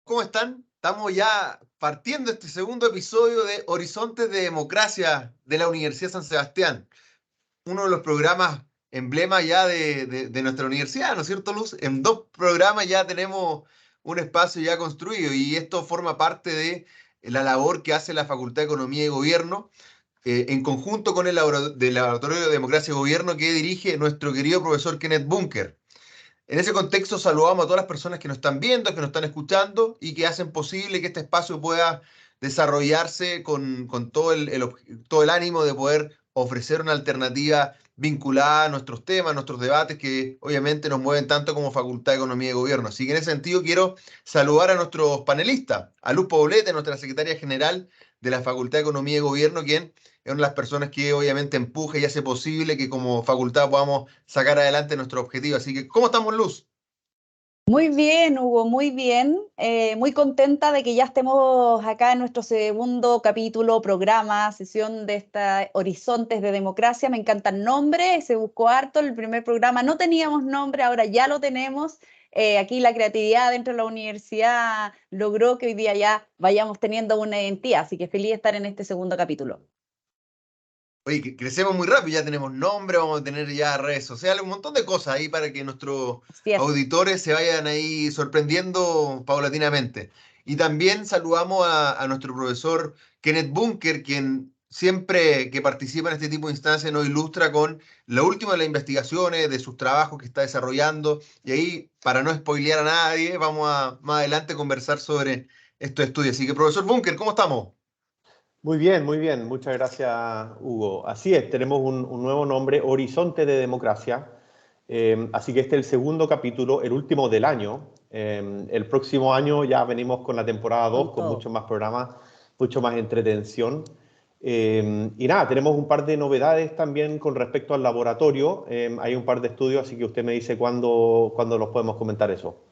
¿Cómo están? Estamos ya partiendo este segundo episodio de Horizontes de Democracia de la Universidad San Sebastián, uno de los programas emblema ya de nuestra universidad, ¿no es cierto, Luz? En dos programas ya tenemos un espacio ya construido y esto forma parte de la labor que hace la Facultad de Economía y Gobierno en conjunto con el Laboratorio de Democracia y Gobierno que dirige nuestro querido profesor Kenneth Bunker. En ese contexto saludamos a todas las personas que nos están viendo, que nos están escuchando y que hacen posible que este espacio pueda desarrollarse con todo el ánimo de poder ofrecer una alternativa vinculada a nuestros temas, a nuestros debates que obviamente nos mueven tanto como Facultad de Economía y Gobierno. Así que en ese sentido quiero saludar a nuestros panelistas, a Luz Poblete, nuestra secretaria general de la Facultad de Economía y Gobierno, quien es una de las personas que obviamente empuja y hace posible que como facultad podamos sacar adelante nuestro objetivo. Así que, ¿cómo estamos, Luz? Muy bien, Hugo, muy bien. Muy contenta de que ya estemos acá en nuestro segundo capítulo, programa, sesión de esta Horizontes de Democracia. Me encanta el nombre, se buscó harto. El primer programa no teníamos nombre, ahora ya lo tenemos. Aquí la creatividad dentro de la universidad logró que hoy día ya vayamos teniendo una identidad, así que feliz de estar en este segundo capítulo. Oye, crecemos muy rápido, ya tenemos nombre, vamos a tener ya redes sociales, un montón de cosas ahí para que nuestros Así es. auditores se vayan ahí sorprendiendo paulatinamente. Y también saludamos a nuestro profesor Kenneth Bunker, quien siempre que participa en este tipo de instancias nos ilustra con lo último de las investigaciones, de sus trabajos que está desarrollando. Y ahí, para no spoilear a nadie, vamos a más adelante conversar sobre estos estudios. Así que, profesor Bunker, ¿cómo estamos? Muy bien, muy bien. Muchas gracias, Hugo. Así es, tenemos un nuevo nombre, Horizonte de Democracia. Así que este es el segundo capítulo, el último del año. El próximo año ya venimos con la temporada 2, Con con todo. muchos más programas, mucho más entretención. Y nada, tenemos un par de novedades también con respecto al laboratorio. Hay un par de estudios, así que usted me dice cuándo los podemos comentar eso.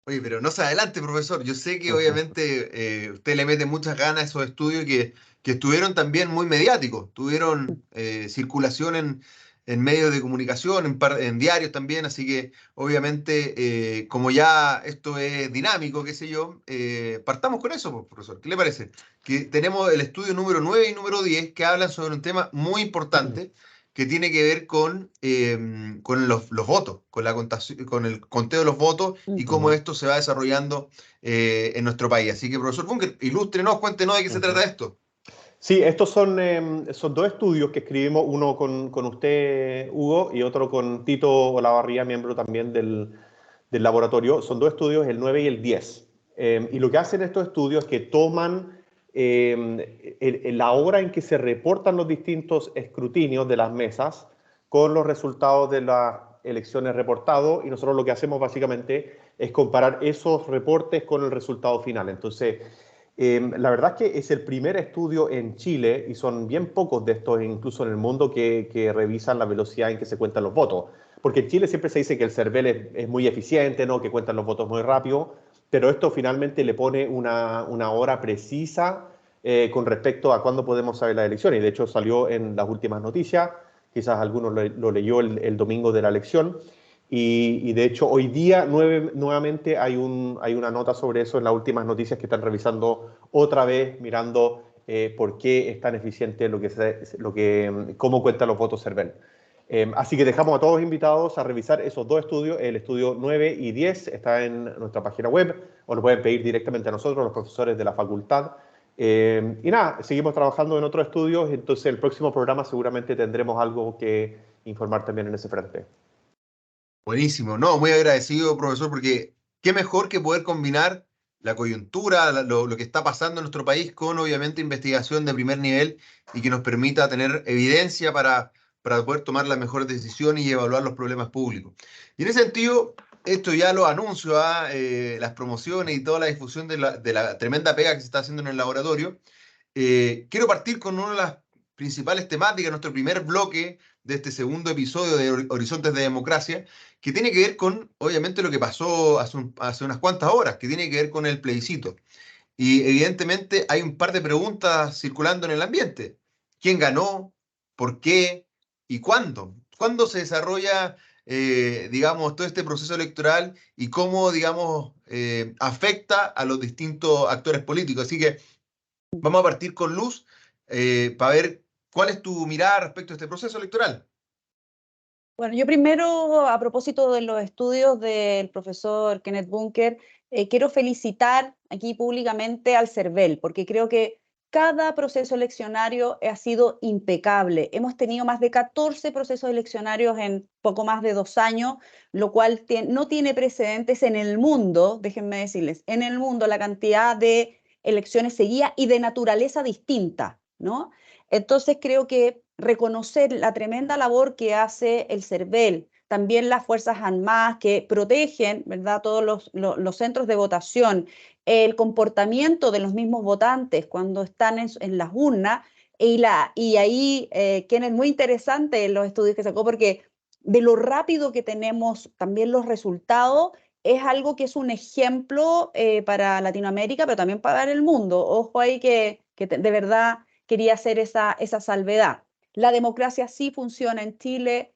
Oye, pero no se adelante, profesor. Yo sé que obviamente usted le mete muchas ganas a esos estudios que estuvieron también muy mediáticos, tuvieron circulación en medios de comunicación, en diarios también, así que obviamente como ya esto es dinámico, qué sé yo, partamos con eso, pues, profesor. ¿Qué le parece? Que tenemos el estudio número 9 y número 10 que hablan sobre un tema muy importante que tiene que ver con los votos, con el conteo de los votos y cómo Ujú. esto se va desarrollando en nuestro país. Así que, profesor Bunker, ilústrenos, cuéntenos de qué se trata esto. Sí, estos son dos estudios que escribimos, uno con usted, Hugo, y otro con Tito Olavarría, miembro también del laboratorio. Son dos estudios, el 9 y el 10. Y lo que hacen estos estudios es que toman la hora en que se reportan los distintos escrutinios de las mesas con los resultados de las elecciones reportados, y nosotros lo que hacemos básicamente es comparar esos reportes con el resultado final. Entonces, la verdad es que es el primer estudio en Chile, y son bien pocos de estos, incluso en el mundo, que revisan la velocidad en que se cuentan los votos. Porque en Chile siempre se dice que el CERVEL es muy eficiente, ¿no? Que cuentan los votos muy rápido, pero esto finalmente le pone una hora precisa con respecto a cuándo podemos saber las elecciones. Y de hecho salió en las últimas noticias, quizás algunos lo leyó el domingo de la elección. Y de hecho, hoy día nuevamente hay una nota sobre eso en las últimas noticias que están revisando otra vez, mirando por qué es tan eficiente cómo cuentan los votos CERVEL. Así que dejamos a todos invitados a revisar esos dos estudios. El estudio 9 y 10 está en nuestra página web, o lo pueden pedir directamente a nosotros, los profesores de la facultad. Y nada, seguimos trabajando en otros estudios, entonces el próximo programa seguramente tendremos algo que informar también en ese frente. Buenísimo, no, muy agradecido, profesor, porque qué mejor que poder combinar la coyuntura, lo que está pasando en nuestro país con obviamente investigación de primer nivel y que nos permita tener evidencia para poder tomar las mejores decisiones y evaluar los problemas públicos. Y en ese sentido, esto ya lo anuncio las promociones y toda la difusión de la tremenda pega que se está haciendo en el laboratorio. Quiero partir con una de las principales temáticas, nuestro primer bloque de este segundo episodio de Horizontes de Democracia, que tiene que ver con, obviamente, lo que pasó hace unas cuantas horas, que tiene que ver con el plebiscito. Y evidentemente hay un par de preguntas circulando en el ambiente. ¿Quién ganó? ¿Por qué? ¿Y cuándo? ¿Cuándo se desarrolla, digamos, todo este proceso electoral y cómo, digamos, afecta a los distintos actores políticos. Así que vamos a partir con Luz para ver cuál es tu mirada respecto a este proceso electoral. Bueno, yo primero, a propósito de los estudios del profesor Kenneth Bunker, quiero felicitar aquí públicamente al CERVEL, porque creo que cada proceso eleccionario ha sido impecable. Hemos tenido más de 14 procesos eleccionarios en poco más de 2 años, lo cual no tiene precedentes en el mundo, déjenme decirles, en el mundo la cantidad de elecciones seguidas y de naturaleza distinta, ¿no? Entonces creo que reconocer la tremenda labor que hace el CERVEL, también las Fuerzas Armadas que protegen, ¿verdad?, todos los centros de votación, el comportamiento de los mismos votantes cuando están en las urnas, y ahí, Ken, es muy interesante los estudios que sacó, porque de lo rápido que tenemos también los resultados, es algo que es un ejemplo para Latinoamérica, pero también para el mundo. Ojo ahí que de verdad quería hacer esa salvedad. La democracia sí funciona en Chile,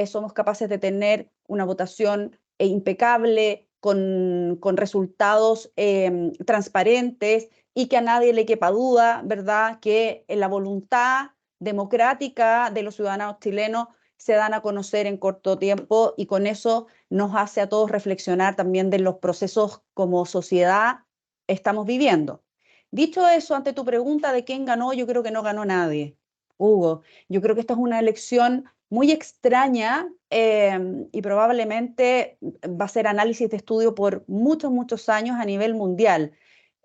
somos capaces de tener una votación impecable, con resultados transparentes y que a nadie le quepa duda, ¿verdad?, que la voluntad democrática de los ciudadanos chilenos se dan a conocer en corto tiempo, y con eso nos hace a todos reflexionar también de los procesos como sociedad estamos viviendo. Dicho eso, ante tu pregunta de quién ganó, yo creo que no ganó nadie, Hugo. Yo creo que esta es una elección muy extraña y probablemente va a ser análisis de estudio por muchos, muchos años a nivel mundial.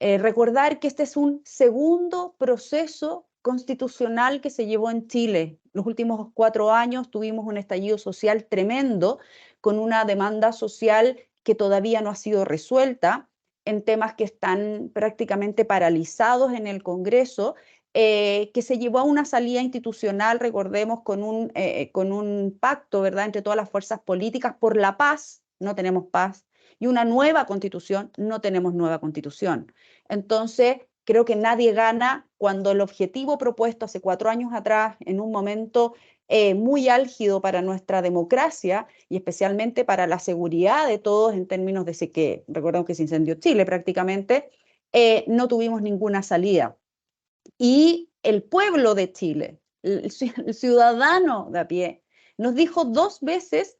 Recordar que este es un segundo proceso constitucional que se llevó en Chile. Los últimos 4 años tuvimos un estallido social tremendo, con una demanda social que todavía no ha sido resuelta, en temas que están prácticamente paralizados en el Congreso, que se llevó a una salida institucional, recordemos, con un pacto, ¿verdad?, entre todas las fuerzas políticas por la paz. No tenemos paz. Y una nueva constitución, no tenemos nueva constitución. Entonces, creo que nadie gana cuando el objetivo propuesto hace 4 años atrás, en un momento muy álgido para nuestra democracia y especialmente para la seguridad de todos, en términos de que, recordemos que se incendió Chile prácticamente, no tuvimos ninguna salida. Y el pueblo de Chile, el ciudadano de a pie, nos dijo 2 veces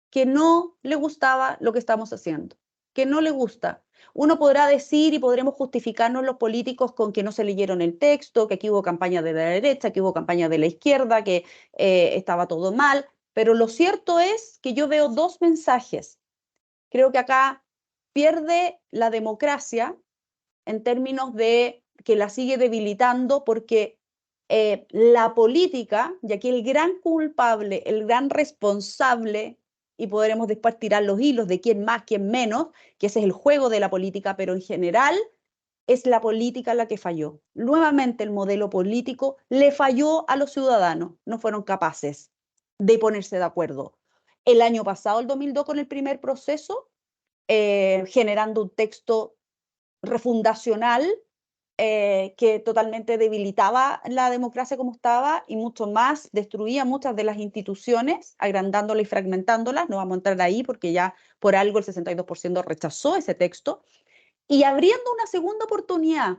que no le gustaba lo que estamos haciendo, que no le gusta. Uno podrá decir, y podremos justificarnos los políticos, con que no se leyeron el texto, que aquí hubo campaña de la derecha, que hubo campaña de la izquierda, que estaba todo mal, pero lo cierto es que yo veo 2 mensajes. Creo que acá pierde la democracia en términos de que la sigue debilitando, porque la política, y aquí el gran culpable, el gran responsable, y podremos después tirar los hilos de quién más, quién menos, que ese es el juego de la política, pero en general es la política la que falló. Nuevamente el modelo político le falló a los ciudadanos, no fueron capaces de ponerse de acuerdo. El año pasado, el 2002, con el primer proceso, generando un texto refundacional que totalmente debilitaba la democracia como estaba, y mucho más, destruía muchas de las instituciones, agrandándolas y fragmentándolas. No vamos a entrar ahí porque ya por algo el 62% rechazó ese texto, y abriendo una segunda oportunidad,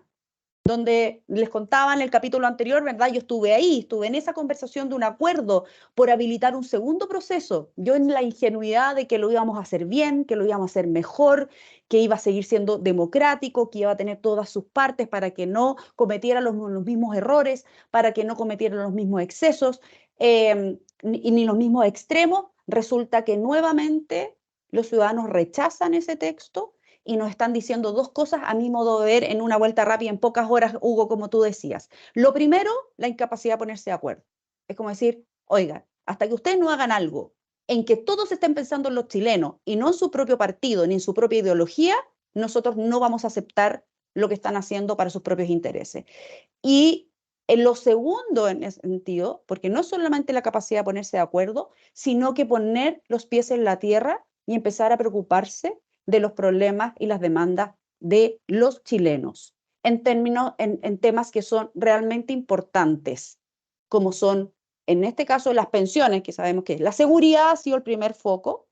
donde les contaba en el capítulo anterior, ¿verdad? Yo estuve ahí, estuve en esa conversación de un acuerdo por habilitar un segundo proceso. Yo, en la ingenuidad de que lo íbamos a hacer bien, que lo íbamos a hacer mejor, que iba a seguir siendo democrático, que iba a tener todas sus partes para que no cometiera los mismos errores, para que no cometiera los mismos excesos, ni los mismos extremos. Resulta que nuevamente los ciudadanos rechazan ese texto y nos están diciendo 2 cosas, a mi modo de ver, en una vuelta rápida, en pocas horas, Hugo, como tú decías. Lo primero, la incapacidad de ponerse de acuerdo. Es como decir, oiga, hasta que ustedes no hagan algo en que todos estén pensando en los chilenos y no en su propio partido ni en su propia ideología, nosotros no vamos a aceptar lo que están haciendo para sus propios intereses. Y en lo segundo, en ese sentido, porque no es solamente la capacidad de ponerse de acuerdo, sino que poner los pies en la tierra y empezar a preocuparse de los problemas y las demandas de los chilenos, en temas que son realmente importantes, como son, en este caso, las pensiones, que sabemos que la seguridad ha sido el primer foco,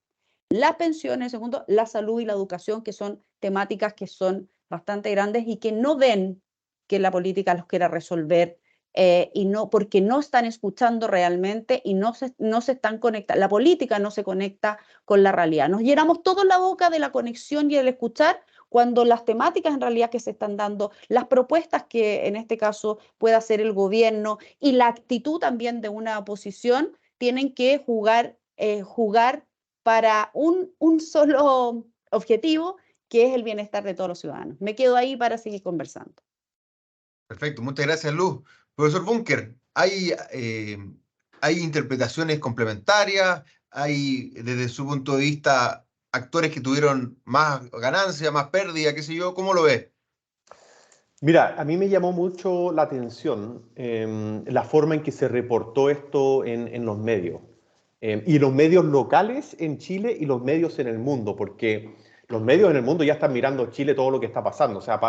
las pensiones, segundo, la salud y la educación, que son temáticas que son bastante grandes y que no ven que la política los quiera resolver y no, porque no están escuchando realmente y no se están conectando. La política no se conecta con la realidad. Nos llenamos toda la boca de la conexión y el escuchar cuando las temáticas en realidad que se están dando, las propuestas que en este caso pueda hacer el gobierno y la actitud también de una oposición tienen que jugar para un solo objetivo, que es el bienestar de todos los ciudadanos. Me quedo ahí para seguir conversando. Perfecto, muchas gracias, Luz. Profesor Bunker, ¿hay interpretaciones complementarias? ¿Hay, desde su punto de vista, actores que tuvieron más ganancia, más pérdida, qué sé yo? ¿Cómo lo ve? Mira, a mí me llamó mucho la atención la forma en que se reportó esto en los medios. Y los medios locales en Chile y los medios en el mundo, porque los medios en el mundo ya están mirando Chile todo lo que está pasando. O sea,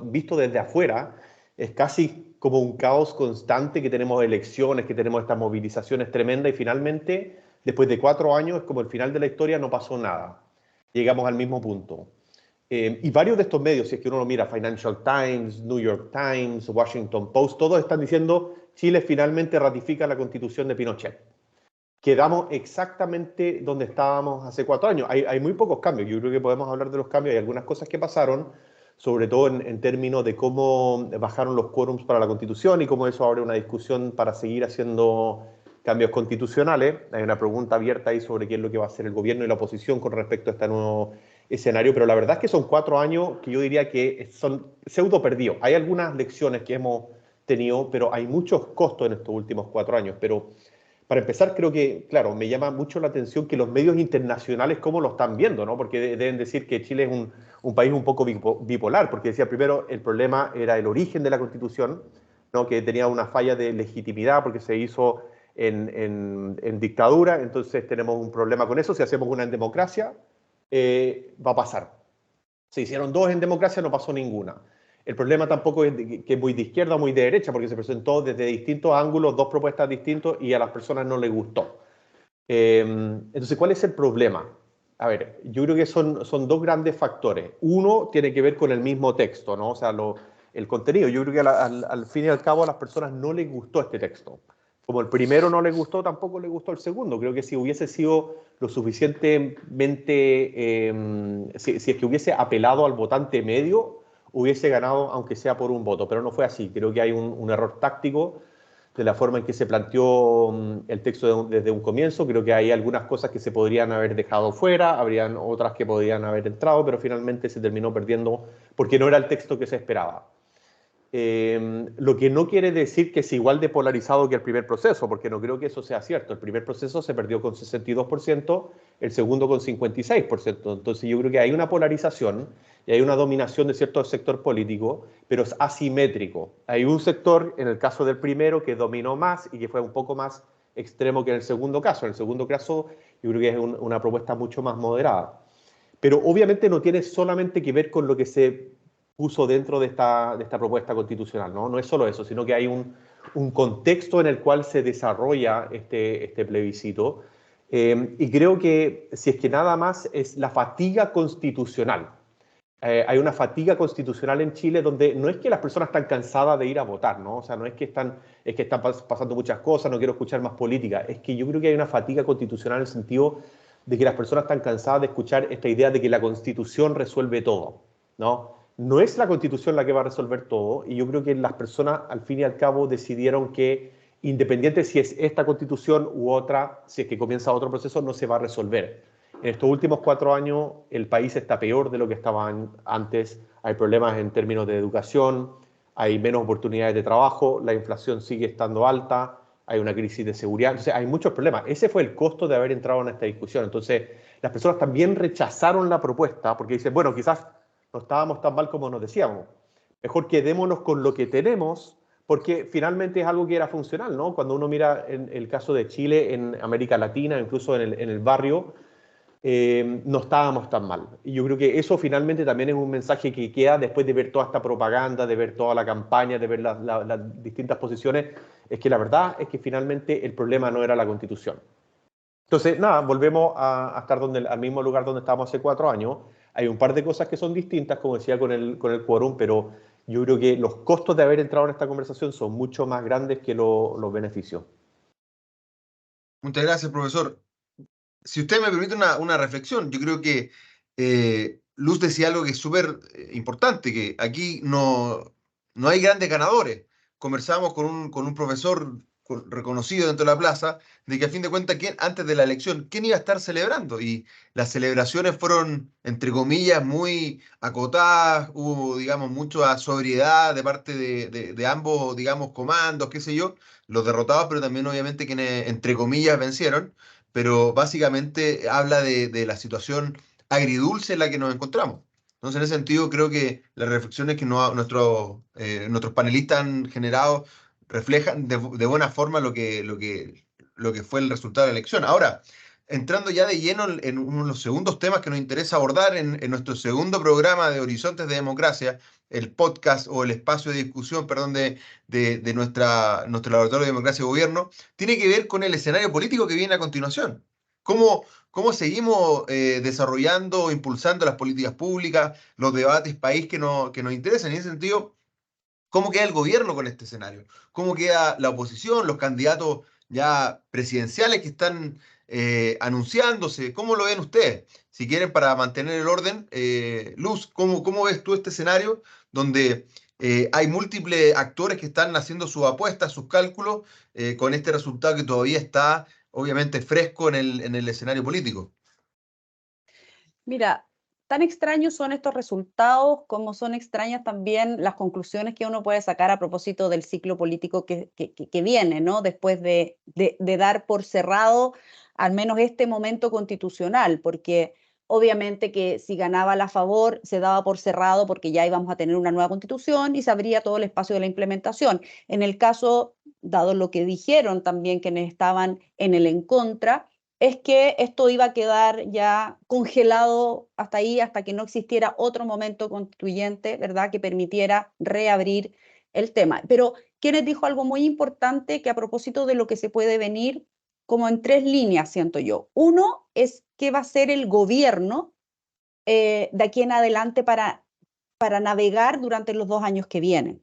visto desde afuera, es casi como un caos constante, que tenemos elecciones, que tenemos estas movilizaciones tremendas y finalmente, después de 4 años, es como el final de la historia, no pasó nada. Llegamos al mismo punto. Y varios de estos medios, si es que uno lo mira, Financial Times, New York Times, Washington Post, todos están diciendo Chile finalmente ratifica la Constitución de Pinochet. Quedamos exactamente donde estábamos hace 4 años. Hay muy pocos cambios. Yo creo que podemos hablar de los cambios. Hay algunas cosas que pasaron, sobre todo en términos de cómo bajaron los quórums para la Constitución y cómo eso abre una discusión para seguir haciendo cambios constitucionales. Hay una pregunta abierta ahí sobre qué es lo que va a hacer el gobierno y la oposición con respecto a este nuevo escenario, pero la verdad es que son 4 años que yo diría que son pseudo perdidos. Hay algunas lecciones que hemos tenido, pero hay muchos costos en estos últimos 4 años. Pero para empezar, creo que, claro, me llama mucho la atención que los medios internacionales cómo lo están viendo, ¿no? Porque deben decir que Chile es un país un poco bipolar, porque decía primero el problema era el origen de la Constitución, ¿no? Que tenía una falla de legitimidad porque se hizo en dictadura, entonces tenemos un problema con eso. Si hacemos una en democracia, va a pasar. Se hicieron 2 en democracia, no pasó ninguna. El problema tampoco es que es muy de izquierda o muy de derecha, porque se presentó desde distintos ángulos, 2 propuestas distintas y a las personas no les gustó. Entonces, ¿cuál es el problema? A ver, yo creo que son 2 grandes factores. Uno tiene que ver con el mismo texto, ¿no? O sea, el contenido. Yo creo que al fin y al cabo a las personas no les gustó este texto. Como el primero no les gustó, tampoco les gustó el segundo. Creo que si hubiese sido lo suficientemente, si es que hubiese apelado al votante medio, hubiese ganado aunque sea por un voto, pero no fue así. Creo que hay un error táctico de la forma en que se planteó el texto desde un comienzo. Creo que hay algunas cosas que se podrían haber dejado fuera, habrían otras que podrían haber entrado, pero finalmente se terminó perdiendo porque no era el texto que se esperaba. Lo que no quiere decir que es igual de polarizado que el primer proceso, porque no creo que eso sea cierto. El primer proceso se perdió con 62%, el segundo con 56%. Entonces yo creo que hay una polarización y hay una dominación de cierto sector político, pero es asimétrico. Hay un sector, en el caso del primero, que dominó más y que fue un poco más extremo que en el segundo caso. En el segundo caso yo creo que es una propuesta mucho más moderada. Pero obviamente no tiene solamente que ver con lo que se puso dentro de esta propuesta constitucional, ¿no? No es solo eso, sino que hay un contexto en el cual se desarrolla este plebiscito. Y creo que, si es que nada más, es la fatiga constitucional. Hay una fatiga constitucional en Chile donde no es que las personas están cansadas de ir a votar, ¿no? O sea, no es que están pasando muchas cosas, no quiero escuchar más política. Es que yo creo que hay una fatiga constitucional en el sentido de que las personas están cansadas de escuchar esta idea de que la Constitución resuelve todo, ¿no? No es la Constitución la que va a resolver todo, y yo creo que las personas, al fin y al cabo, decidieron que, independiente si es esta Constitución u otra, si es que comienza otro proceso, no se va a resolver. En estos últimos 4 años, el país está peor de lo que estaba antes. Hay problemas en términos de educación, hay menos oportunidades de trabajo, la inflación sigue estando alta, hay una crisis de seguridad. Entonces, hay muchos problemas. Ese fue el costo de haber entrado en esta discusión. Entonces, las personas también rechazaron la propuesta porque dicen, bueno, quizás no estábamos tan mal como nos decíamos. Mejor quedémonos con lo que tenemos, porque finalmente es algo que era funcional, ¿no? Cuando uno mira en el caso de Chile, en América Latina, incluso en el barrio, no estábamos tan mal. Y yo creo que eso finalmente también es un mensaje que queda después de ver toda esta propaganda, de ver toda la campaña, de ver las distintas posiciones, es que la verdad es que finalmente el problema no era la Constitución. Entonces, nada, volvemos a estar al mismo lugar donde estábamos hace 4 años. Hay un par de cosas que son distintas, como decía, con el quórum, pero yo creo que los costos de haber entrado en esta conversación son mucho más grandes que los beneficios. Muchas gracias, profesor. Si usted me permite una reflexión, yo creo que Luz decía algo que es súper importante, que aquí no hay grandes ganadores. Conversamos con un profesor reconocido dentro de la plaza, de que a fin de cuentas, antes de la elección, ¿quién iba a estar celebrando? Y las celebraciones fueron, entre comillas, muy acotadas, hubo, digamos, mucha sobriedad de parte de ambos, digamos, comandos, qué sé yo, los derrotados, pero también obviamente quienes, entre comillas, vencieron, pero básicamente habla de la situación agridulce en la que nos encontramos. Entonces, en ese sentido, creo que las reflexiones que nuestros panelistas han generado reflejan de buena forma lo que fue el resultado de la elección. Ahora, entrando ya de lleno en uno de los segundos temas que nos interesa abordar en nuestro segundo programa de Horizontes de Democracia, el podcast o el espacio de discusión, perdón, de nuestro laboratorio de democracia y gobierno, tiene que ver con el escenario político que viene a continuación. ¿Cómo seguimos desarrollando o impulsando las políticas públicas, los debates país que nos interesan? En ese sentido, ¿cómo queda el gobierno con este escenario? ¿Cómo queda la oposición, los candidatos ya presidenciales que están anunciándose? ¿Cómo lo ven ustedes? Si quieren, para mantener el orden, Luz, ¿cómo ves tú este escenario donde hay múltiples actores que están haciendo sus apuestas, sus cálculos, con este resultado que todavía está obviamente fresco en el escenario político? Mira, tan extraños son estos resultados como son extrañas también las conclusiones que uno puede sacar a propósito del ciclo político que viene, ¿no? Después de dar por cerrado al menos este momento constitucional, porque obviamente que si ganaba la favor se daba por cerrado porque ya íbamos a tener una nueva constitución y se abría todo el espacio de la implementación. En el caso, dado lo que dijeron también quienes estaban en el en contra, es que esto iba a quedar ya congelado hasta ahí, hasta que no existiera otro momento constituyente, ¿verdad?, que permitiera reabrir el tema. Pero Kenneth dijo algo muy importante que a propósito de lo que se puede venir, como en 3 líneas, siento yo. Uno es qué va a hacer el gobierno de aquí en adelante para navegar durante los 2 años que vienen.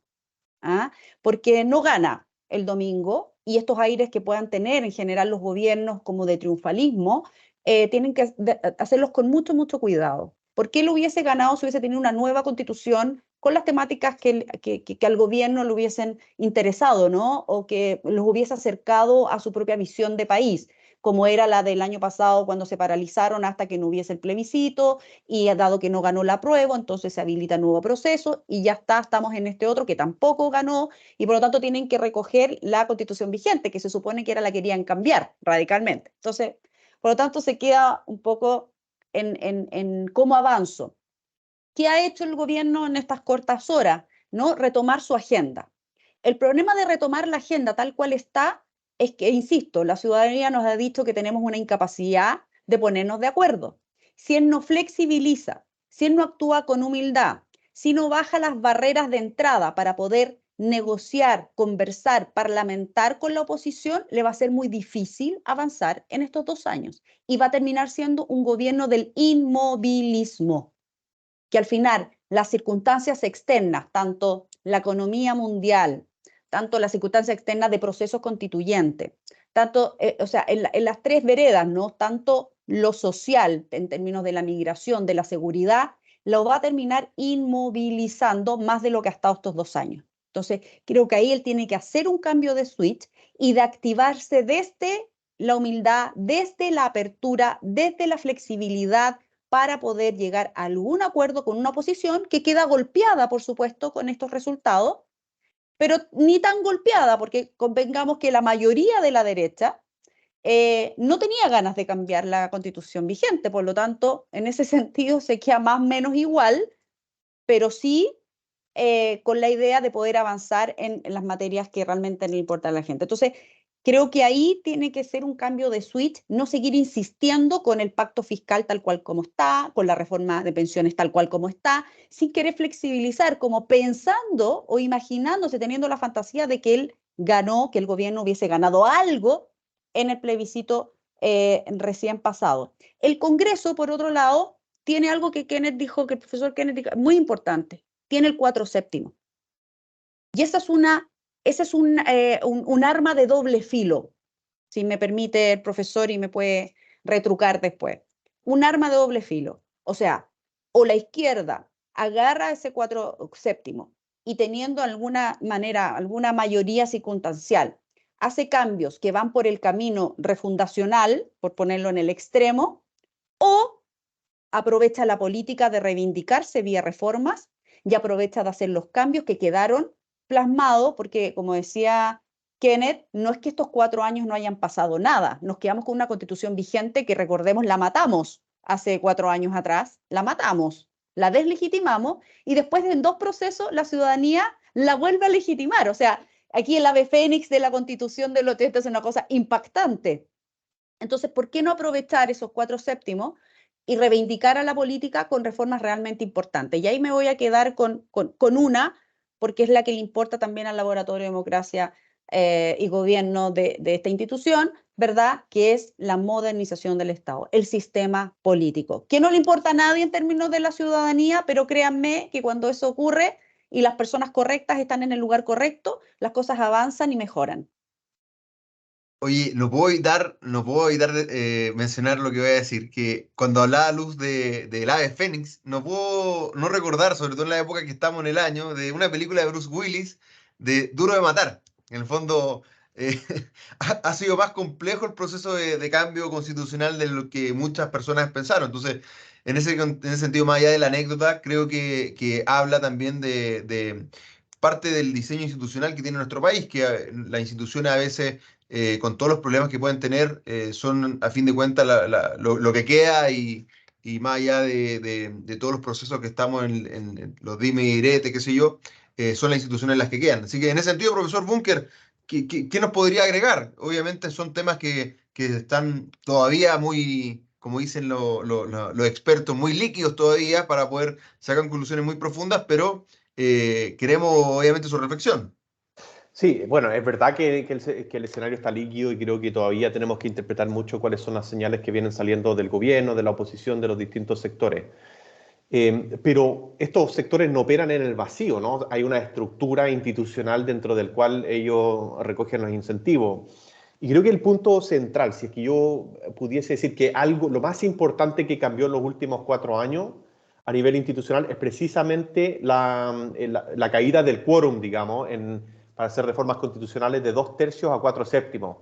¿Ah? Porque no gana el domingo y estos aires que puedan tener en general los gobiernos como de triunfalismo, tienen que hacerlos con mucho, mucho cuidado. ¿Por qué lo hubiese ganado si hubiese tenido una nueva constitución con las temáticas que al gobierno le hubiesen interesado, ¿no? O que los hubiese acercado a su propia visión de país, como era la del año pasado cuando se paralizaron hasta que no hubiese el plebiscito, y dado que no ganó la prueba, entonces se habilita nuevo proceso y ya está, estamos en este otro que tampoco ganó y por lo tanto tienen que recoger la constitución vigente, que se supone que era la que querían cambiar radicalmente. Entonces, por lo tanto, se queda un poco en cómo avanzo. ¿Qué ha hecho el gobierno en estas cortas horas? ¿No? Retomar su agenda. El problema de retomar la agenda tal cual está es que, insisto, la ciudadanía nos ha dicho que tenemos una incapacidad de ponernos de acuerdo. Si él no flexibiliza, si él no actúa con humildad, si no baja las barreras de entrada para poder negociar, conversar, parlamentar con la oposición, le va a ser muy difícil avanzar en estos 2 años y va a terminar siendo un gobierno del inmovilismo, que al final las circunstancias externas, tanto la economía mundial, tanto las circunstancias externas de procesos constituyentes, tanto, o sea, en las 3 veredas, ¿no? Tanto lo social, en términos de la migración, de la seguridad, lo va a terminar inmovilizando más de lo que ha estado estos 2 años. Entonces, creo que ahí él tiene que hacer un cambio de switch y de activarse desde la humildad, desde la apertura, desde la flexibilidad, para poder llegar a algún acuerdo con una oposición que queda golpeada, por supuesto, con estos resultados, pero ni tan golpeada, porque convengamos que la mayoría de la derecha no tenía ganas de cambiar la constitución vigente, por lo tanto, en ese sentido se queda más o menos igual, pero sí con la idea de poder avanzar en las materias que realmente le importan a la gente. Entonces, creo que ahí tiene que ser un cambio de switch, no seguir insistiendo con el pacto fiscal tal cual como está, con la reforma de pensiones tal cual como está, sin querer flexibilizar, como pensando o imaginándose, teniendo la fantasía de que él ganó, que el gobierno hubiese ganado algo en el plebiscito recién pasado. El Congreso, por otro lado, tiene algo que Kenneth dijo, que el profesor Kenneth dijo, muy importante, tiene el 4/7. Y ese es un arma de doble filo, si me permite el profesor y me puede retrucar después. Un arma de doble filo. O sea, o la izquierda agarra ese 4/7 y teniendo alguna manera, alguna mayoría circunstancial, hace cambios que van por el camino refundacional, por ponerlo en el extremo, o aprovecha la política de reivindicarse vía reformas y aprovecha de hacer los cambios que quedaron plasmados, porque como decía Kenneth, no es que estos 4 años no hayan pasado nada, nos quedamos con una constitución vigente que, recordemos, la matamos hace 4 años atrás, la matamos, la deslegitimamos y después en 2 procesos la ciudadanía la vuelve a legitimar. O sea, aquí el ave fénix de la constitución de los textos es una cosa impactante. Entonces, ¿por qué no aprovechar esos 4/7 y reivindicar a la política con reformas realmente importantes? Y ahí me voy a quedar con una, porque es la que le importa también al Laboratorio de Democracia y Gobierno de esta institución, ¿verdad? Que es la modernización del Estado, el sistema político, que no le importa a nadie en términos de la ciudadanía, pero créanme que cuando eso ocurre y las personas correctas están en el lugar correcto, las cosas avanzan y mejoran. Oye, no puedo evitar mencionar lo que voy a decir, que cuando hablaba Luz del ave Fénix, no puedo no recordar, sobre todo en la época que estamos en el año, de una película de Bruce Willis, de Duro de Matar. En el fondo, eh, ha sido más complejo el proceso de cambio constitucional de lo que muchas personas pensaron. Entonces, en ese sentido, más allá de la anécdota, creo que habla también de parte del diseño institucional que tiene nuestro país, que las instituciones a veces con todos los problemas que pueden tener, son a fin de cuentas lo que queda y más allá de todos los procesos que estamos en los dime y direte, qué sé yo, son las instituciones las que quedan. Así que en ese sentido, profesor Bunker, ¿qué nos podría agregar? Obviamente son temas que están todavía muy, como dicen los expertos, muy líquidos todavía para poder sacar conclusiones muy profundas, pero queremos obviamente su reflexión. Sí, bueno, es verdad que el escenario está líquido y creo que todavía tenemos que interpretar mucho cuáles son las señales que vienen saliendo del gobierno, de la oposición, de los distintos sectores. Pero estos sectores no operan en el vacío, ¿no? Hay una estructura institucional dentro del cual ellos recogen los incentivos. Y creo que el punto central, si es que yo pudiese decir que algo, lo más importante que cambió en los últimos 4 años a nivel institucional es precisamente la caída del quórum, digamos, para hacer reformas constitucionales de 2/3 a 4/7,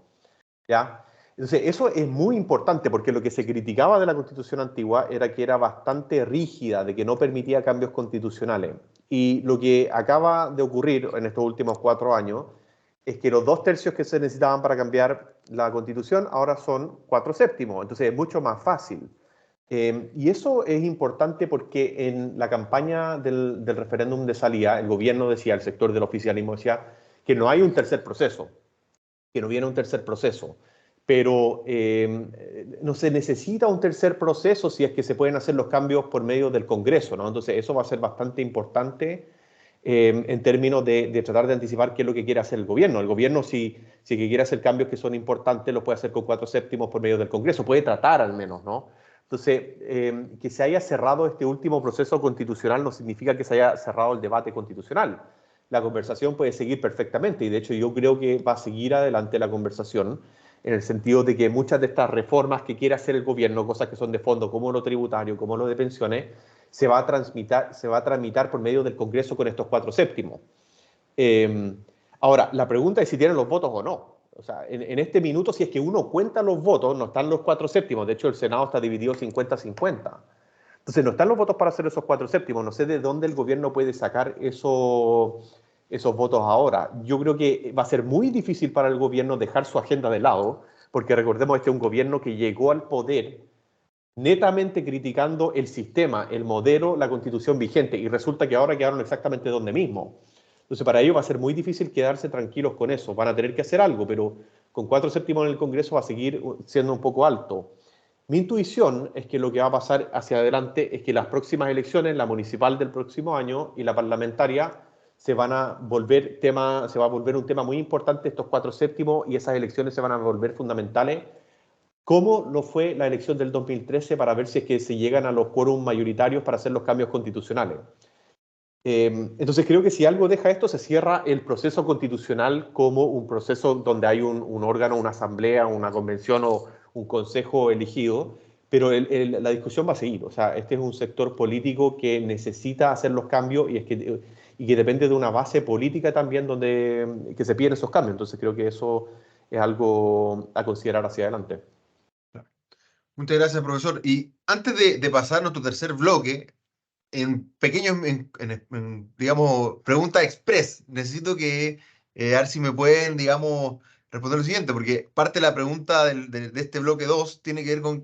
¿ya? Entonces, eso es muy importante porque lo que se criticaba de la Constitución antigua era que era bastante rígida, de que no permitía cambios constitucionales. Y lo que acaba de ocurrir en estos últimos 4 años es que los 2/3 que se necesitaban para cambiar la Constitución ahora son 4/7. Entonces, es mucho más fácil. Y eso es importante porque en la campaña del referéndum de salida, el gobierno decía, el sector del oficialismo decía, que no hay un tercer proceso, que no viene un tercer proceso. Pero no se necesita un tercer proceso si es que se pueden hacer los cambios por medio del Congreso, ¿no? Entonces eso va a ser bastante importante en términos de tratar de anticipar qué es lo que quiere hacer el gobierno. El gobierno, si que quiere hacer cambios que son importantes, lo puede hacer con 4/7 por medio del Congreso, puede tratar al menos, ¿no? Entonces, que se haya cerrado este último proceso constitucional no significa que se haya cerrado el debate constitucional. La conversación puede seguir perfectamente y de hecho yo creo que va a seguir adelante la conversación en el sentido de que muchas de estas reformas que quiere hacer el gobierno, cosas que son de fondo, como lo tributario, como lo de pensiones, se va a tramitar por medio del Congreso con estos 4/7. Ahora, la pregunta es si tienen los votos o no. O sea, en este minuto, si es que uno cuenta los votos, no están los 4/7. De hecho, el Senado está dividido 50-50. Entonces, no están los votos para hacer esos 4/7. No sé de dónde el gobierno puede sacar esos votos ahora. Yo creo que va a ser muy difícil para el gobierno dejar su agenda de lado, porque recordemos que este es un gobierno que llegó al poder netamente criticando el sistema, el modelo, la constitución vigente, y resulta que ahora quedaron exactamente donde mismo. Entonces, para ellos va a ser muy difícil quedarse tranquilos con eso. Van a tener que hacer algo, pero con 4/7 en el Congreso va a seguir siendo un poco alto. Mi intuición es que lo que va a pasar hacia adelante es que las próximas elecciones, la municipal del próximo año y la parlamentaria, se va a volver un tema muy importante estos 4/7 y esas elecciones se van a volver fundamentales ¿Cómo lo fue la elección del 2013 para ver si es que se llegan a los quórum mayoritarios para hacer los cambios constitucionales? Entonces creo que si algo deja esto, se cierra el proceso constitucional como un proceso donde hay un órgano, una asamblea, una convención o un consejo elegido, pero la discusión va a seguir. O sea, este es un sector político que necesita hacer los cambios y que depende de una base política también que se piden esos cambios. Entonces creo que eso es algo a considerar hacia adelante. Muchas gracias, profesor. Y antes de pasar a nuestro tercer bloque, en pequeños, digamos, pregunta express, necesito a ver si me pueden, digamos, responder lo siguiente, porque parte de la pregunta de este bloque 2 tiene que ver con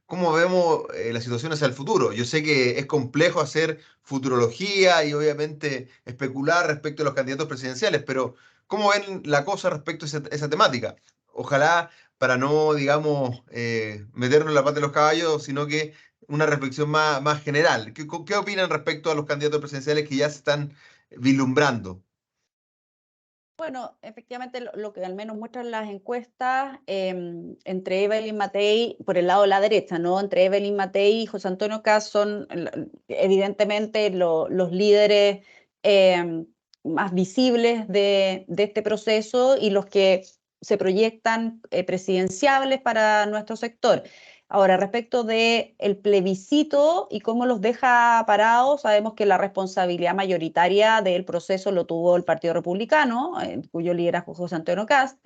cómo vemos la situación hacia el futuro. Yo sé que es complejo hacer futurología y obviamente especular respecto a los candidatos presidenciales, pero ¿cómo ven la cosa respecto a esa temática? Ojalá para no, digamos, meternos en la pata de los caballos, sino que una reflexión más general. ¿Qué opinan respecto a los candidatos presidenciales que ya se están vislumbrando? Bueno, efectivamente lo que al menos muestran las encuestas entre Evelyn Matei, por el lado de la derecha, ¿no? Entre Evelyn Matei y José Antonio Kast son evidentemente los líderes más visibles de este proceso y los que se proyectan presidenciables para nuestro sector. Ahora, respecto del plebiscito y cómo los deja parados, sabemos que la responsabilidad mayoritaria del proceso lo tuvo el Partido Republicano, cuyo liderazgo José Antonio Kast.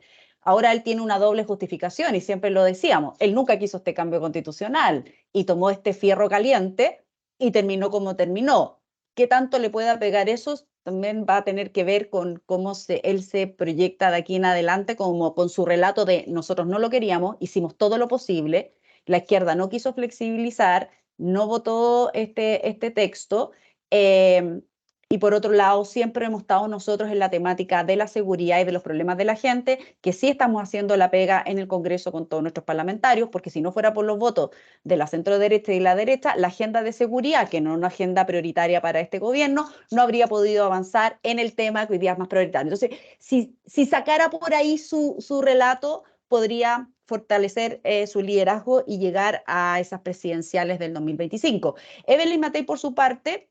Ahora él tiene una doble justificación y siempre lo decíamos, él nunca quiso este cambio constitucional y tomó este fierro caliente y terminó como terminó. ¿Qué tanto le pueda pegar eso? También va a tener que ver con cómo él se proyecta de aquí en adelante, como con su relato de nosotros no lo queríamos, hicimos todo lo posible. La izquierda no quiso flexibilizar, no votó este texto, y por otro lado, siempre hemos estado nosotros en la temática de la seguridad y de los problemas de la gente, que sí estamos haciendo la pega en el Congreso con todos nuestros parlamentarios, porque si no fuera por los votos de la centro-derecha y la derecha, la agenda de seguridad, que no es una agenda prioritaria para este gobierno, no habría podido avanzar en el tema que hoy día es más prioritario. Entonces, si sacara por ahí su relato, podría fortalecer su liderazgo y llegar a esas presidenciales del 2025. Evelyn Matei, por su parte,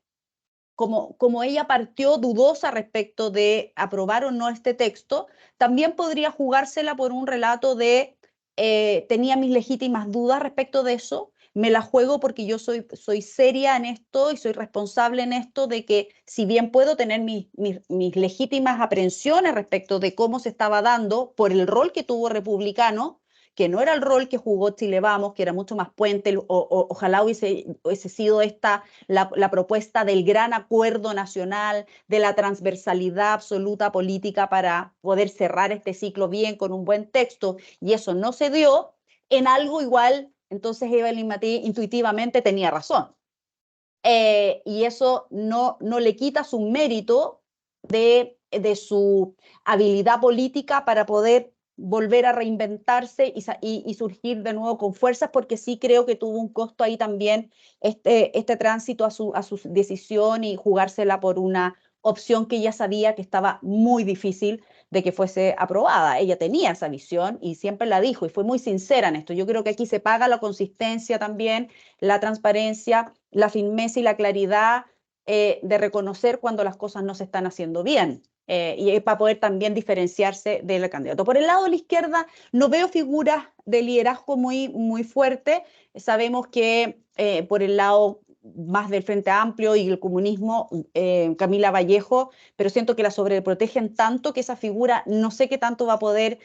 como ella partió dudosa respecto de aprobar o no este texto, también podría jugársela por un relato de tenía mis legítimas dudas respecto de eso, me la juego porque yo soy seria en esto y soy responsable en esto de que si bien puedo tener mis legítimas aprehensiones respecto de cómo se estaba dando por el rol que tuvo Republicano, que no era el rol que jugó Chile Vamos, que era mucho más puente, ojalá hubiese sido esta la propuesta del gran acuerdo nacional, de la transversalidad absoluta política para poder cerrar este ciclo bien con un buen texto, y eso no se dio, en algo igual, entonces Evelyn Matei intuitivamente tenía razón. Y eso no le quita su mérito de su habilidad política para poder volver a reinventarse y surgir de nuevo con fuerzas, porque sí creo que tuvo un costo ahí también este tránsito a su decisión y jugársela por una opción que ella sabía que estaba muy difícil de que fuese aprobada. Ella tenía esa visión y siempre la dijo y fue muy sincera en esto. Yo creo que aquí se paga la consistencia también, la transparencia, la firmeza y la claridad de reconocer cuando las cosas no se están haciendo bien. Y para poder también diferenciarse del candidato. Por el lado de la izquierda no veo figuras de liderazgo muy fuertes. Sabemos que por el lado más del Frente Amplio y el comunismo, Camila Vallejo, pero siento que la sobreprotegen tanto que esa figura no sé qué tanto va a poder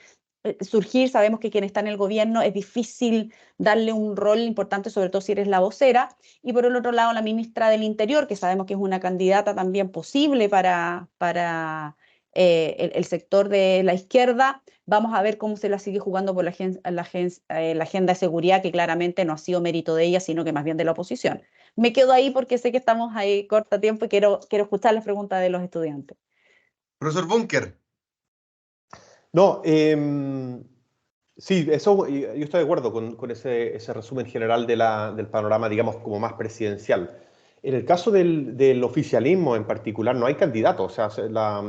surgir. Sabemos que quien está en el gobierno es difícil darle un rol importante, sobre todo si eres la vocera. Y por el otro lado, la ministra del Interior, que sabemos que es una candidata también posible para el sector de la izquierda. Vamos a ver cómo se la sigue jugando por la agenda de seguridad, que claramente no ha sido mérito de ella, sino que más bien de la oposición. Me quedo ahí porque sé que estamos ahí corto tiempo y quiero escuchar las preguntas de los estudiantes. Profesor Bunker. No, sí, eso yo estoy de acuerdo con ese resumen general del panorama, digamos, como más presidencial. En el caso del oficialismo en particular, no hay candidatos. O sea,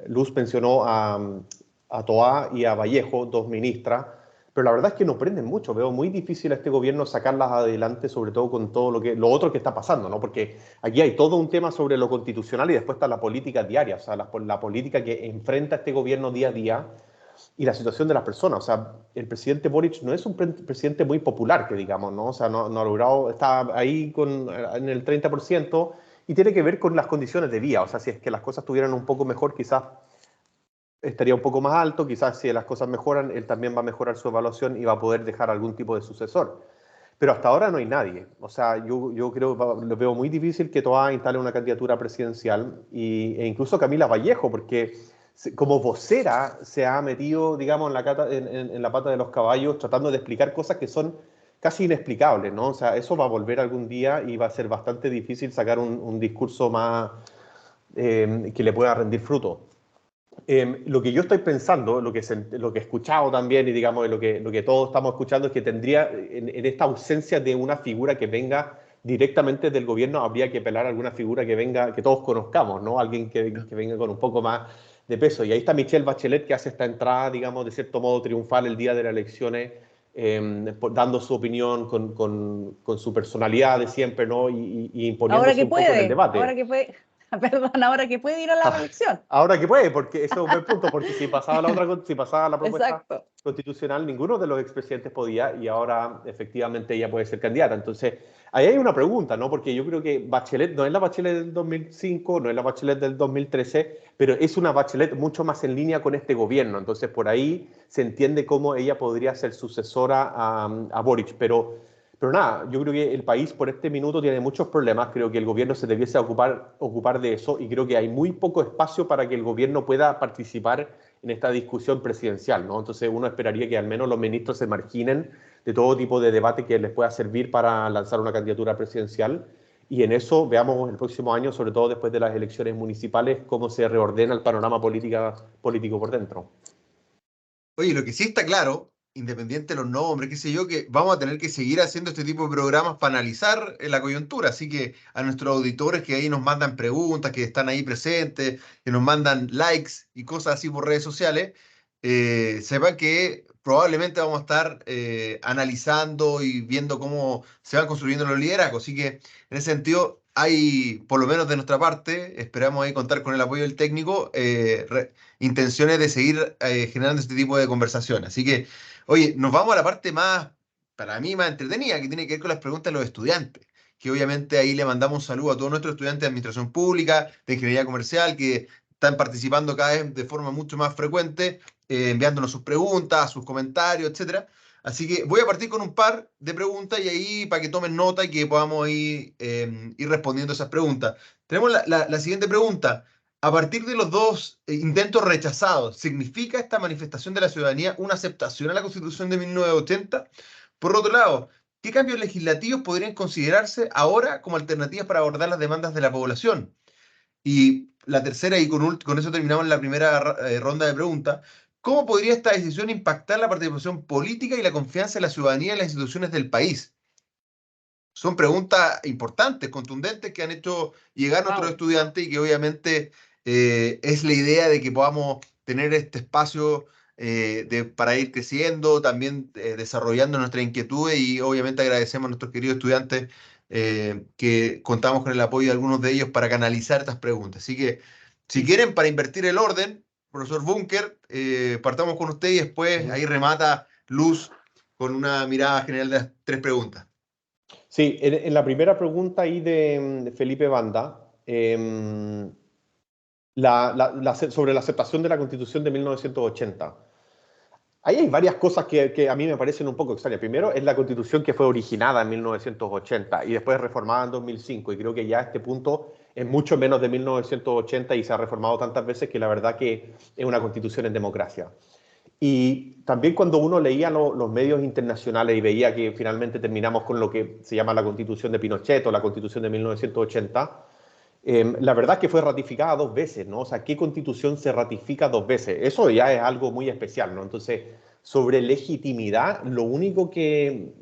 Luz mencionó a Toá y a Vallejo, dos ministras, pero la verdad es que no prenden mucho. Veo muy difícil a este gobierno sacarlas adelante, sobre todo con todo lo otro que está pasando, ¿no? Porque aquí hay todo un tema sobre lo constitucional y después está la política diaria, o sea, la política que enfrenta este gobierno día a día y la situación de las personas. O sea, el presidente Boric no es un presidente muy popular, que digamos, ¿no? O sea, no ha logrado, está ahí en el 30% y tiene que ver con las condiciones de vida. O sea, si es que las cosas estuvieran un poco mejor, quizás estaría un poco más alto, quizás si las cosas mejoran, él también va a mejorar su evaluación y va a poder dejar algún tipo de sucesor. Pero hasta ahora no hay nadie. O sea, yo creo, lo veo muy difícil que Toá instale una candidatura presidencial e incluso Camila Vallejo, porque como vocera se ha metido, digamos, en la pata de los caballos tratando de explicar cosas que son casi inexplicables, ¿no? O sea, eso va a volver algún día y va a ser bastante difícil sacar un discurso más que le pueda rendir fruto. Lo que yo estoy pensando, lo que he escuchado también y digamos lo que todos estamos escuchando es que tendría, en esta ausencia de una figura que venga directamente del gobierno, habría que apelar a alguna figura que venga, que todos conozcamos, ¿no? Alguien que venga con un poco más de peso. Y ahí está Michelle Bachelet, que hace esta entrada, digamos, de cierto modo triunfal el día de las elecciones, dando su opinión con su personalidad de siempre, ¿no? Y imponiéndose un poco en el debate. Ahora que puede, perdón, ahora que puede ir a la reelección. Ahora que puede, porque eso es un buen punto, porque si pasaba la propuesta Exacto. constitucional, ninguno de los expresidentes podía y ahora efectivamente ella puede ser candidata. Entonces, ahí hay una pregunta, ¿no? Porque yo creo que Bachelet no es la Bachelet del 2005, no es la Bachelet del 2013, pero es una Bachelet mucho más en línea con este gobierno. Entonces, por ahí se entiende cómo ella podría ser sucesora a Boric, pero nada, yo creo que el país por este minuto tiene muchos problemas, creo que el gobierno se debiese ocupar de eso y creo que hay muy poco espacio para que el gobierno pueda participar en esta discusión presidencial, ¿no? Entonces uno esperaría que al menos los ministros se marginen de todo tipo de debate que les pueda servir para lanzar una candidatura presidencial y en eso veamos el próximo año, sobre todo después de las elecciones municipales, cómo se reordena el panorama político por dentro. Oye, lo que sí está claro, independiente de los nombres, qué sé yo, que vamos a tener que seguir haciendo este tipo de programas para analizar la coyuntura. Así que a nuestros auditores que ahí nos mandan preguntas, que están ahí presentes, que nos mandan likes y cosas así por redes sociales, sepan que probablemente vamos a estar analizando y viendo cómo se van construyendo los liderazgos. Así que en ese sentido, hay, por lo menos de nuestra parte, esperamos ahí contar con el apoyo del técnico, intenciones de seguir generando este tipo de conversación. Así que, oye, nos vamos a la parte más, para mí, más entretenida, que tiene que ver con las preguntas de los estudiantes. Que obviamente ahí le mandamos un saludo a todos nuestros estudiantes de Administración Pública, de Ingeniería Comercial, que están participando cada vez de forma mucho más frecuente, enviándonos sus preguntas, sus comentarios, etcétera. Así que voy a partir con un par de preguntas y ahí para que tomen nota y que podamos ir respondiendo esas preguntas. Tenemos la siguiente pregunta. A partir de los dos intentos rechazados, ¿significa esta manifestación de la ciudadanía una aceptación a la Constitución de 1980? Por otro lado, ¿qué cambios legislativos podrían considerarse ahora como alternativas para abordar las demandas de la población? Y la tercera, y con eso terminamos la primera ronda de preguntas, ¿cómo podría esta decisión impactar la participación política y la confianza de la ciudadanía en las instituciones del país? Son preguntas importantes, contundentes, que han hecho llegar nuestros estudiantes y que obviamente es la idea de que podamos tener este espacio para ir creciendo, también desarrollando nuestras inquietudes y obviamente agradecemos a nuestros queridos estudiantes que contamos con el apoyo de algunos de ellos para canalizar estas preguntas. Así que, si quieren, para invertir el orden, profesor Bunker, partamos con usted y después ahí remata Luz con una mirada general de las tres preguntas. Sí, en la primera pregunta ahí de Felipe Banda, sobre la aceptación de la Constitución de 1980. Ahí hay varias cosas que a mí me parecen un poco extrañas. Primero, es la Constitución que fue originada en 1980 y después reformada en 2005. Y creo que ya a este punto es mucho menos de 1980 y se ha reformado tantas veces que la verdad que es una Constitución en democracia. Y también cuando uno leía los medios internacionales y veía que finalmente terminamos con lo que se llama la Constitución de Pinochet o la Constitución de 1980, la verdad es que fue ratificada 2 veces, ¿no? O sea, ¿qué constitución se ratifica 2 veces? Eso ya es algo muy especial, ¿no? Entonces, sobre legitimidad, lo único que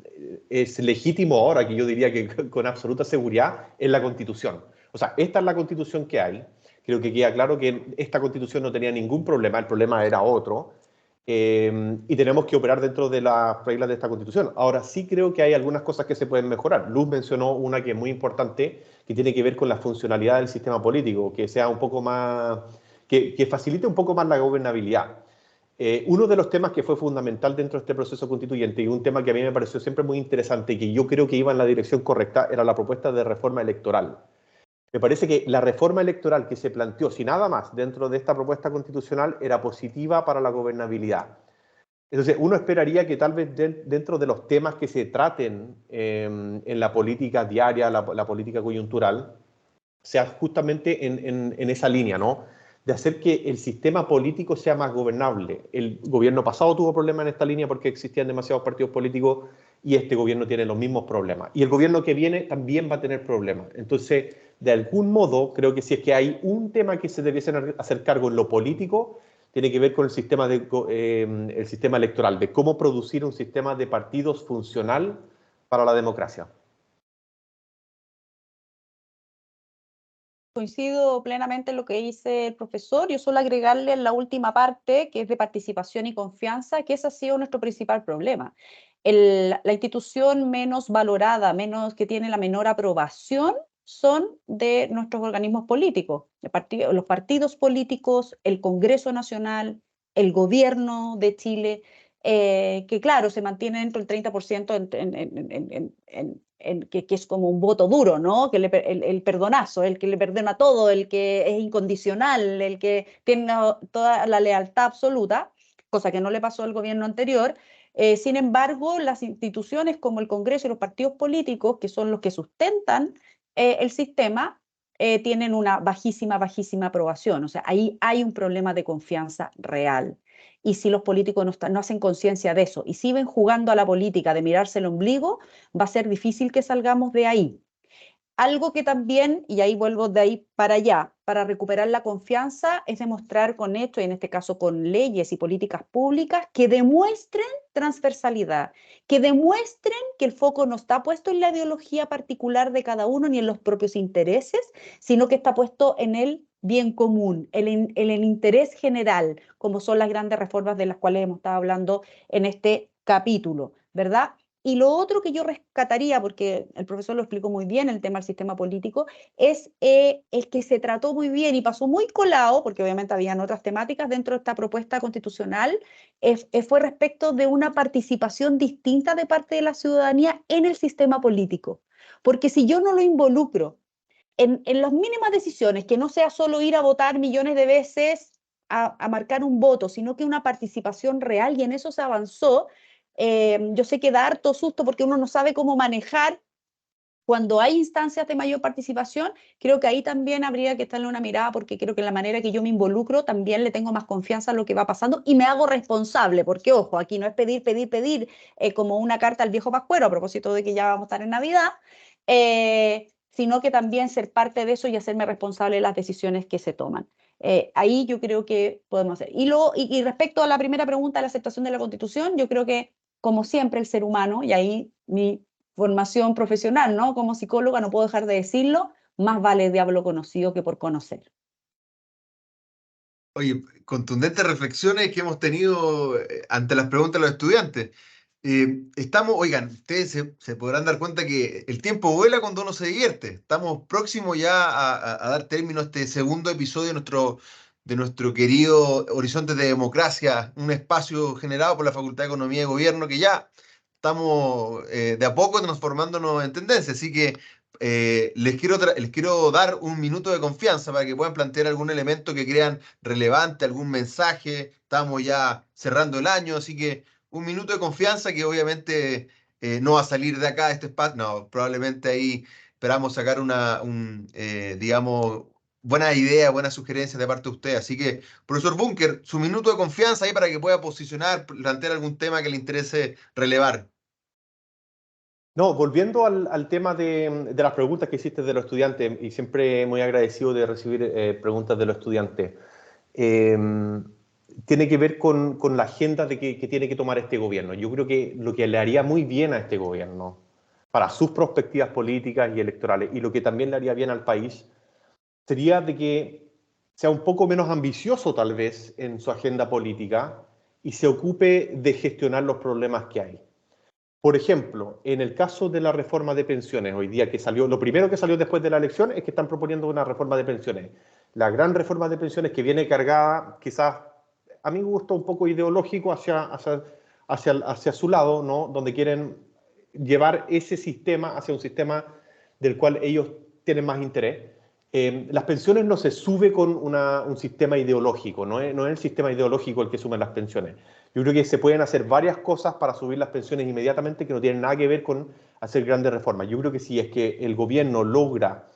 es legítimo ahora, que yo diría que con absoluta seguridad, es la Constitución. O sea, esta es la Constitución que hay. Creo que queda claro que esta Constitución no tenía ningún problema, el problema era otro. y tenemos que operar dentro de las reglas de esta Constitución. Ahora, sí creo que hay algunas cosas que se pueden mejorar. Luz mencionó una que es muy importante, que tiene que ver con la funcionalidad del sistema político, que sea un poco más, que facilite un poco más la gobernabilidad. Uno de los temas que fue fundamental dentro de este proceso constituyente y un tema que a mí me pareció siempre muy interesante y que yo creo que iba en la dirección correcta era la propuesta de reforma electoral. Me parece que la reforma electoral que se planteó, sin nada más, dentro de esta propuesta constitucional era positiva para la gobernabilidad. Entonces, uno esperaría que tal vez dentro de los temas que se traten en la política diaria, la política coyuntural, sea justamente en esa línea, ¿no? De hacer que el sistema político sea más gobernable. El gobierno pasado tuvo problemas en esta línea porque existían demasiados partidos políticos y este gobierno tiene los mismos problemas. Y el gobierno que viene también va a tener problemas. Entonces, de algún modo, creo que si es que hay un tema que se debiese hacer cargo en lo político, tiene que ver con el sistema electoral, de cómo producir un sistema de partidos funcional para la democracia. Coincido plenamente en lo que dice el profesor. Yo solo agregarle en la última parte, que es de participación y confianza, que ese ha sido nuestro principal problema. La institución menos valorada, que tiene la menor aprobación, son de nuestros organismos políticos, los partidos políticos, el Congreso Nacional, el Gobierno de Chile, que claro, se mantiene dentro del 30% que es como un voto duro, ¿no? Que el perdonazo, el que le perdona todo, el que es incondicional, el que tiene toda la lealtad absoluta, cosa que no le pasó al gobierno anterior. Sin embargo, las instituciones como el Congreso y los partidos políticos, que son los que sustentan el sistema, tienen una bajísima aprobación. O sea, ahí hay un problema de confianza real. Y si los políticos no hacen conciencia de eso y siguen jugando a la política de mirarse el ombligo, va a ser difícil que salgamos de ahí. Algo que también, y ahí vuelvo de ahí para allá, para recuperar la confianza, es demostrar con esto, y en este caso con leyes y políticas públicas, que demuestren transversalidad, que demuestren que el foco no está puesto en la ideología particular de cada uno ni en los propios intereses, sino que está puesto en el bien común, en el interés general, como son las grandes reformas de las cuales hemos estado hablando en este capítulo, ¿verdad? Y lo otro que yo rescataría, porque el profesor lo explicó muy bien, el tema del sistema político, es el que se trató muy bien y pasó muy colado, porque obviamente habían otras temáticas dentro de esta propuesta constitucional, fue respecto de una participación distinta de parte de la ciudadanía en el sistema político. Porque si yo no lo involucro en las mínimas decisiones, que no sea solo ir a votar millones de veces a marcar un voto, sino que una participación real, y en eso se avanzó. Yo sé que da harto susto porque uno no sabe cómo manejar cuando hay instancias de mayor participación. Creo que ahí también habría que darle una mirada, porque creo que en la manera que yo me involucro también le tengo más confianza a lo que va pasando y me hago responsable, porque ojo, aquí no es pedir, como una carta al viejo pascuero, a propósito de que ya vamos a estar en Navidad, sino que también ser parte de eso y hacerme responsable de las decisiones que se toman. Ahí yo creo que podemos hacer. Y respecto a la primera pregunta, la aceptación de la Constitución, yo creo que, como siempre, el ser humano, y ahí mi formación profesional, ¿no? Como psicóloga no puedo dejar de decirlo, más vale diablo conocido que por conocer. Oye, contundentes reflexiones que hemos tenido ante las preguntas de los estudiantes. Oigan, ustedes se podrán dar cuenta que el tiempo vuela cuando uno se divierte. Estamos próximos ya a dar término a este segundo episodio de nuestro querido Horizontes de Democracia, un espacio generado por la Facultad de Economía y Gobierno que ya estamos de a poco transformándonos en tendencia. Así que les quiero dar un minuto de confianza para que puedan plantear algún elemento que crean relevante, algún mensaje. Estamos ya cerrando el año, así que un minuto de confianza que obviamente no va a salir de acá, de este espacio. No, probablemente ahí esperamos sacar digamos, buena idea, buenas sugerencias de parte de usted. Así que, profesor Bunker, su minuto de confianza ahí para que pueda posicionar, plantear algún tema que le interese relevar. No, volviendo al tema de las preguntas que hiciste de los estudiantes, y siempre muy agradecido de recibir preguntas de los estudiantes, tiene que ver con la agenda que tiene que tomar este gobierno. Yo creo que lo que le haría muy bien a este gobierno, para sus perspectivas políticas y electorales, y lo que también le haría bien al país, sería de que sea un poco menos ambicioso tal vez en su agenda política y se ocupe de gestionar los problemas que hay. Por ejemplo, en el caso de la reforma de pensiones, hoy día que salió, lo primero que salió después de la elección es que están proponiendo una reforma de pensiones. La gran reforma de pensiones que viene cargada, quizás a mi gusto, un poco ideológico hacia su lado, ¿no? Donde quieren llevar ese sistema hacia un sistema del cual ellos tienen más interés. Las pensiones no se sube con un sistema ideológico, no es el sistema ideológico el que sube las pensiones. Yo creo que se pueden hacer varias cosas para subir las pensiones inmediatamente que no tienen nada que ver con hacer grandes reformas. Yo creo que si es que el gobierno logra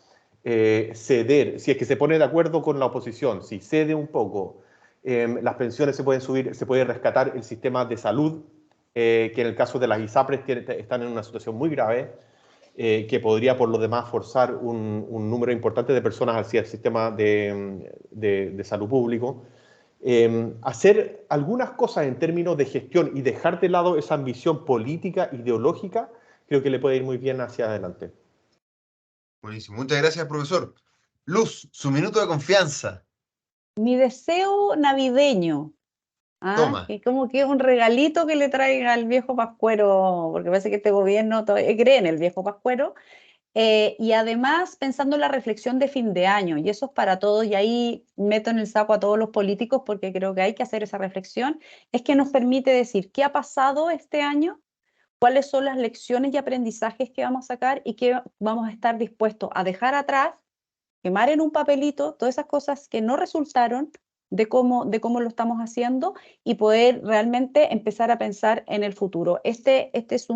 ceder, si es que se pone de acuerdo con la oposición, si cede un poco, las pensiones se pueden subir, se puede rescatar el sistema de salud, que en el caso de las ISAPRES están en una situación muy grave, que podría por lo demás forzar un número importante de personas hacia el sistema de salud público. Hacer algunas cosas en términos de gestión y dejar de lado esa ambición política, ideológica, creo que le puede ir muy bien hacia adelante. Buenísimo. Muchas gracias, profesor. Luz, su minuto de confianza. Mi deseo navideño. Toma. Que como que es un regalito que le traiga al viejo Pascuero, porque parece que este gobierno todavía cree en el viejo Pascuero. Y además pensando en la reflexión de fin de año, y eso es para todos, y ahí meto en el saco a todos los políticos porque creo que hay que hacer esa reflexión, es que nos permite decir qué ha pasado este año, cuáles son las lecciones y aprendizajes que vamos a sacar y qué vamos a estar dispuestos a dejar atrás, quemar en un papelito todas esas cosas que no resultaron de cómo lo estamos haciendo y poder realmente empezar a pensar en el futuro. Este es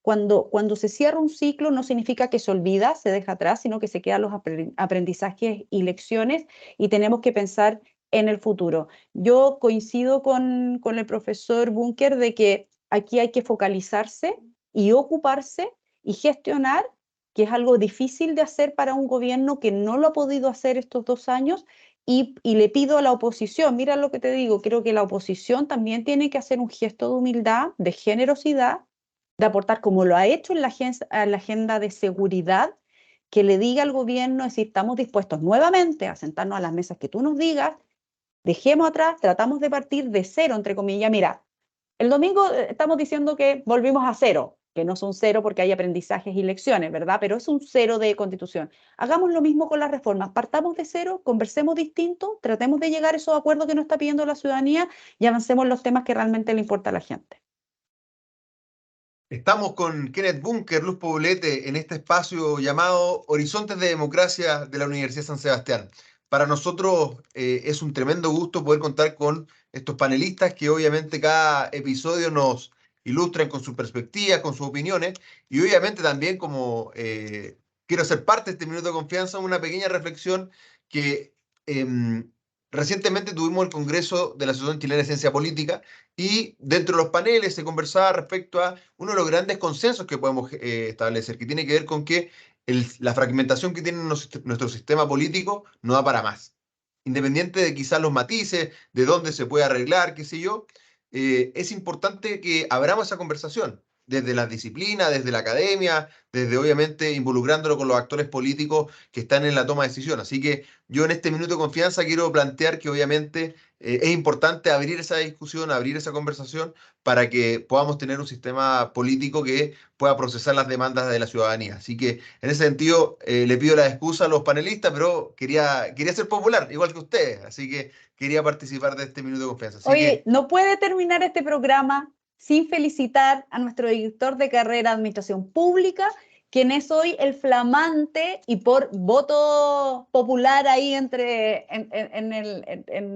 cuando se cierra un ciclo no significa que se olvida, se deja atrás, sino que se quedan los aprendizajes y lecciones y tenemos que pensar en el futuro. Yo coincido con el profesor Bunker de que aquí hay que focalizarse y ocuparse y gestionar, que es algo difícil de hacer para un gobierno que no lo ha podido hacer estos 2 años, y le pido a la oposición, mira lo que te digo, creo que la oposición también tiene que hacer un gesto de humildad, de generosidad, de aportar como lo ha hecho en la agenda de seguridad, que le diga al gobierno si estamos dispuestos nuevamente a sentarnos a las mesas que tú nos digas, dejemos atrás, tratamos de partir de cero, entre comillas. Mira, el domingo estamos diciendo que volvimos a cero, que no son cero porque hay aprendizajes y lecciones, ¿verdad? Pero es un cero de constitución. Hagamos lo mismo con las reformas, partamos de cero, conversemos distinto, tratemos de llegar a esos acuerdos que nos está pidiendo la ciudadanía y avancemos en los temas que realmente le importa a la gente. Estamos con Kenneth Bunker, Luz Poblete, en este espacio llamado Horizontes de Democracia de la Universidad San Sebastián. Para nosotros es un tremendo gusto poder contar con estos panelistas que obviamente cada episodio nos ilustran con sus perspectivas, con sus opiniones y obviamente también como quiero ser parte de este minuto de confianza, una pequeña reflexión que recientemente tuvimos el Congreso de la Asociación Chilena de Ciencia Política y dentro de los paneles se conversaba respecto a uno de los grandes consensos que podemos establecer, que tiene que ver con que la fragmentación que tiene nuestro sistema político no da para más. Independiente de quizás los matices, de dónde se puede arreglar, qué sé yo, es importante que abramos esa conversación desde las disciplinas, desde la academia, desde obviamente involucrándolo con los actores políticos que están en la toma de decisión. Así que yo en este minuto de confianza quiero plantear que obviamente es importante abrir esa discusión, abrir esa conversación para que podamos tener un sistema político que pueda procesar las demandas de la ciudadanía. Así que en ese sentido le pido la excusa a los panelistas, pero quería ser popular, igual que ustedes. Así que quería participar de este minuto de confianza. Así Oye, que, no puede terminar este programa sin felicitar a nuestro director de carrera de Administración Pública, quien es hoy el flamante y por voto popular ahí en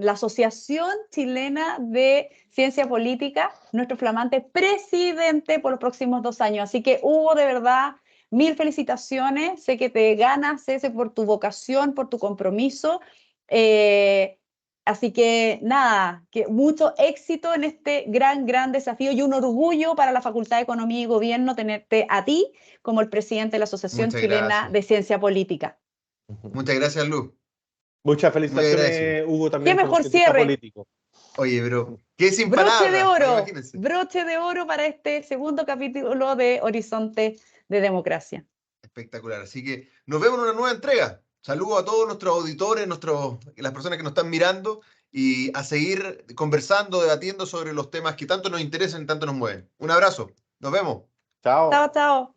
la Asociación Chilena de Ciencia Política, nuestro flamante presidente por los próximos 2 años. Así que Hugo, de verdad, mil felicitaciones. Sé que te ganas ese por tu vocación, por tu compromiso. Así que nada, que mucho éxito en este gran desafío y un orgullo para la Facultad de Economía y Gobierno tenerte a ti como el presidente de la Asociación Chilena de Ciencia Política. Muchas gracias, Luz. Muchas felicitaciones, Hugo, también. Qué mejor cierre. Político. Oye, pero qué sin broche palabras. De oro, imagínense. Broche de oro para este segundo capítulo de Horizonte de Democracia. Espectacular. Así que nos vemos en una nueva entrega. Saludos a todos nuestros auditores, las personas que nos están mirando y a seguir conversando, debatiendo sobre los temas que tanto nos interesan y tanto nos mueven. Un abrazo, nos vemos. Chao. Chao, chao.